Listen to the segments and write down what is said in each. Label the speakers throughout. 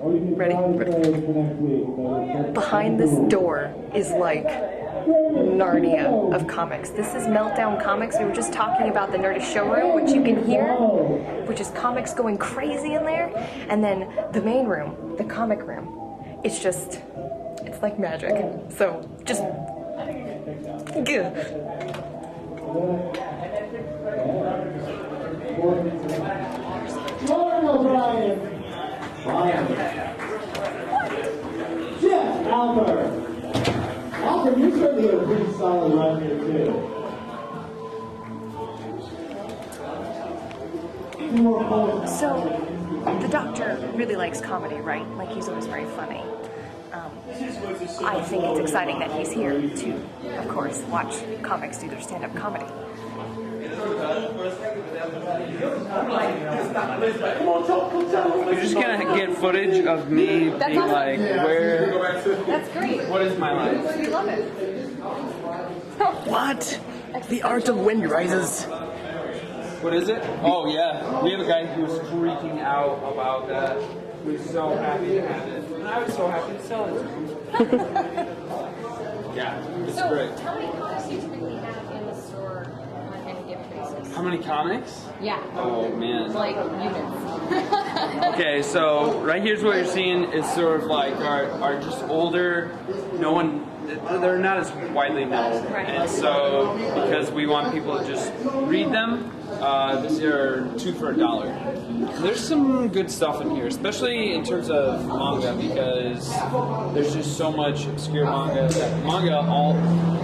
Speaker 1: Ready? Behind this door is like Narnia of comics. This is Meltdown Comics. We were just talking about the Nerdist showroom, which you can hear, which is comics going crazy in there. And then the main room, the comic room, it's like magic. So just, good.
Speaker 2: Jeff Albert. Albert, you certainly had a pretty solid run here too.
Speaker 1: So, the Doctor really likes comedy, right? Like, he's always very funny. I think it's exciting that he's here to, of course, watch comics do their stand-up comedy.
Speaker 3: You're just gonna get footage of me being like, where?
Speaker 1: That's great.
Speaker 3: What is my life?
Speaker 1: We love it.
Speaker 4: What? The art of wind rises.
Speaker 3: What is it? Oh yeah, we have a guy who's freaking out about that. Who's so happy to have it, and I was so happy to sell it to him. Yeah, it's great.
Speaker 5: How many comics do you typically have in the store on any given basis?
Speaker 3: How many comics?
Speaker 5: Yeah.
Speaker 3: Oh man.
Speaker 5: Like units.
Speaker 3: Okay, so right here's what you're seeing is sort of like our just older, they're not as widely known. And so because we want people to just read them, these are 2 for $1. There's some good stuff in here, especially in terms of manga, because there's just so much obscure manga that manga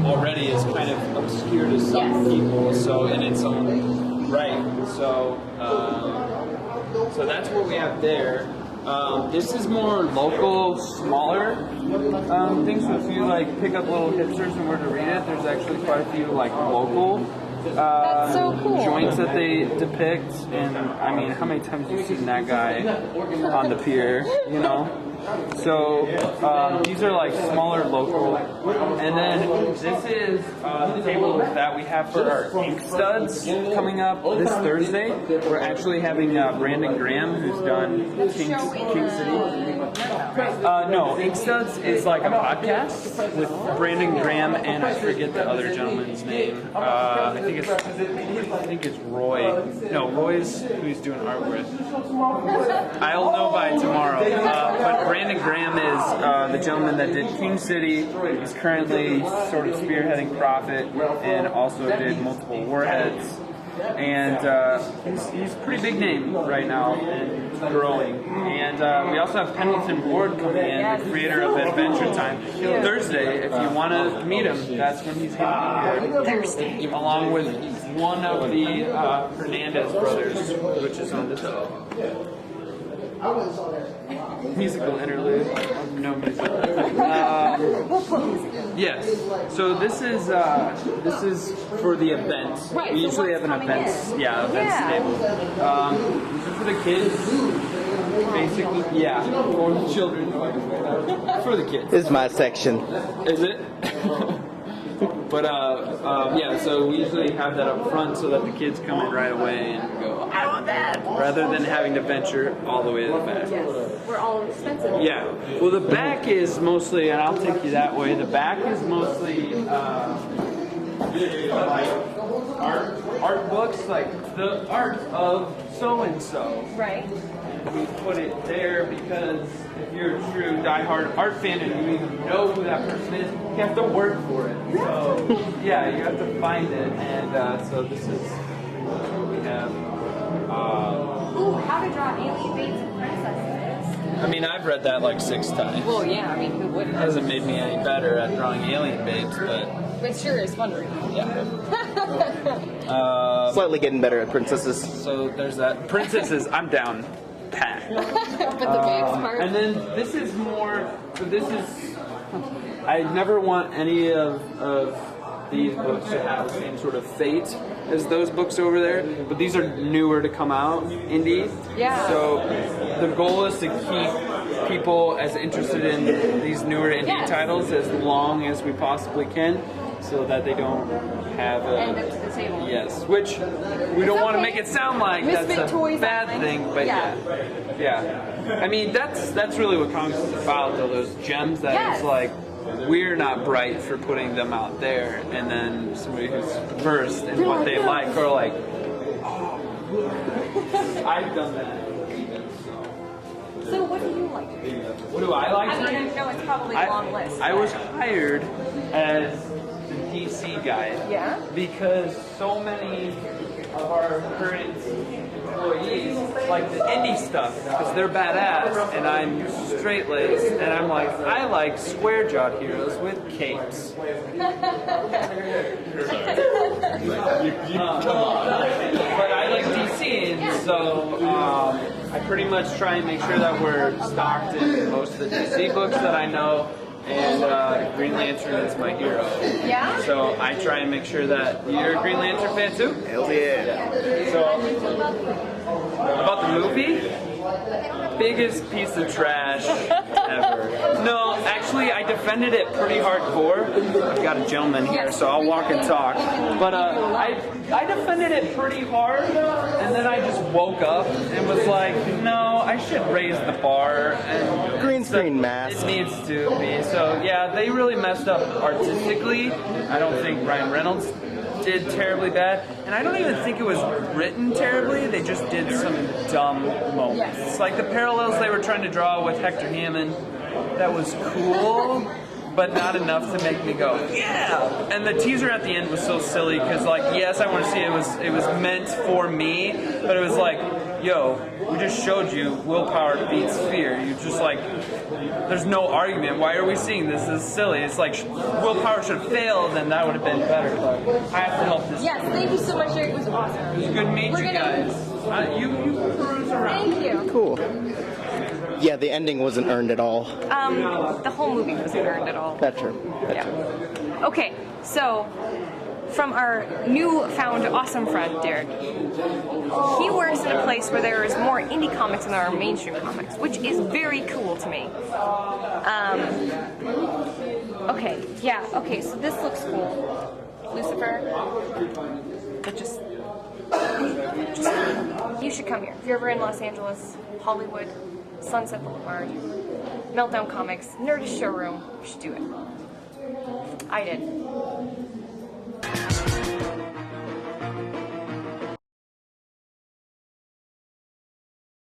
Speaker 3: already is kind of obscure to some people, so in its own right. So that's what we have there. This is more local, smaller things. So if you like pick up little hipsters and were to read it, there's actually quite a few like local
Speaker 5: That's so cool.
Speaker 3: joints that they depict. And I mean, how many times have you seen that guy on the pier? You know. So these are like smaller local, and then this is the table that we have for our ink studs coming up this Thursday. We're actually having Brandon Graham, who's done King City. No, Ink Studs is like a podcast with Brandon Graham and I forget the other gentleman's name. I think it's Roy. No, Roy's who he's doing art with. I'll know by tomorrow. But Brandon Graham is the gentleman that did King City. He's currently sort of spearheading Prophet and also did multiple Warheads. And he's a pretty big name right now and growing. And we also have Pendleton Ward coming in, the creator of Adventure Time. Thursday, if you want to meet him, that's when he's going to be here. Thursday. Along with one of the Hernandez brothers, which is on the show. Musical interlude. No music. Yes. So this is for the event.
Speaker 5: Right,
Speaker 3: We
Speaker 5: so
Speaker 3: usually have an
Speaker 5: what's
Speaker 3: events table. These are for the kids. Basically, for the children. For the kids.
Speaker 4: This is my section.
Speaker 3: Is it? But so we usually have that up front so that the kids come in right away and go, I want that, rather than having to venture all the way to the back.
Speaker 1: Yes, we're all expensive.
Speaker 3: Yeah. Well, the back is mostly, and I'll take you that way. The back is mostly like art books, like the art of so and so.
Speaker 1: Right.
Speaker 3: We put it there because if you're a true diehard art fan and you even know who that person is, you have to work for it. So, you have to find it. And so this is what we have.
Speaker 5: Ooh, how to draw alien babes and princesses.
Speaker 3: I mean, I've read that like 6 times.
Speaker 5: Well, yeah, I mean, who wouldn't?
Speaker 3: It hasn't made me any better at drawing alien babes, but
Speaker 5: It sure is fun to read.
Speaker 3: yeah.
Speaker 4: Slightly getting better at princesses.
Speaker 3: So there's that. Princesses, I'm down. Pat.
Speaker 5: But the babes part.
Speaker 3: And then this is more. So this is. I never want any of these books to have the same sort of fate as those books over there. But these are newer to come out, indie.
Speaker 5: Yeah.
Speaker 3: So the goal is to keep people as interested in these newer indie titles as long as we possibly can, so that they don't have
Speaker 5: End up to the table.
Speaker 3: Yes, which we don't want to make it sound like
Speaker 5: Misfit
Speaker 3: that's a
Speaker 5: toys
Speaker 3: bad
Speaker 5: online.
Speaker 3: thing, but yeah. I mean, that's really what comics is about, though. Those gems that
Speaker 1: Yes.
Speaker 3: it's like, we're not bright for putting them out there, and then somebody who's versed in what they like are like, oh, I've done that.
Speaker 1: So what do you like?
Speaker 3: What do I like?
Speaker 1: I mean, I know it's probably a long list.
Speaker 3: I was hired as the DC guy.
Speaker 1: Yeah?
Speaker 3: Because so many of our current employees like the indie stuff because they're badass and I'm straight-laced and I'm like, I like square-jawed heroes with capes. But I like DC, and so I pretty much try and make sure that we're stocked in most of the DC books that I know, and Green Lantern is my hero.
Speaker 1: Yeah?
Speaker 3: So I try and make sure that you're a Green Lantern fan too?
Speaker 4: Hell yeah.
Speaker 3: So, about the movie? Biggest piece of trash ever. No, actually, I defended it pretty hardcore. I've got a gentleman here, so I'll walk and talk. But I defended it pretty hard, and then I just woke up and was like, no, I should raise the bar. And
Speaker 4: Green screen mask.
Speaker 3: it needs to be. So, yeah, they really messed up artistically. I don't think Ryan Reynolds did terribly bad, and I don't even think it was written terribly. They just did some dumb moments. It's like the parallels they were trying to draw with Hector Hammond, that was cool, but not enough to make me go, yeah! And the teaser at the end was so silly, because like, yes, I want to see it was meant for me, but it was like, yo, we just showed you willpower beats fear. You just like, there's no argument. Why are we seeing this? This is silly. It's like, willpower should have failed, and that would have been better. But I have to help this.
Speaker 1: Yes, thank you so much, Eric. It was awesome.
Speaker 3: It was good to meet you guys. You cruise around.
Speaker 1: Thank you.
Speaker 4: Cool. Yeah, the ending wasn't earned at all.
Speaker 1: The whole movie wasn't earned at all.
Speaker 4: That's true.
Speaker 1: Yeah. Okay, so from our newfound awesome friend, Derek. He works in a place where there is more indie comics than there are mainstream comics, which is very cool to me. Okay, so this looks cool. Lucifer. But just you should come here. If you're ever in Los Angeles, Hollywood, Sunset Boulevard, Meltdown Comics, Nerdist showroom, you should do it. I did.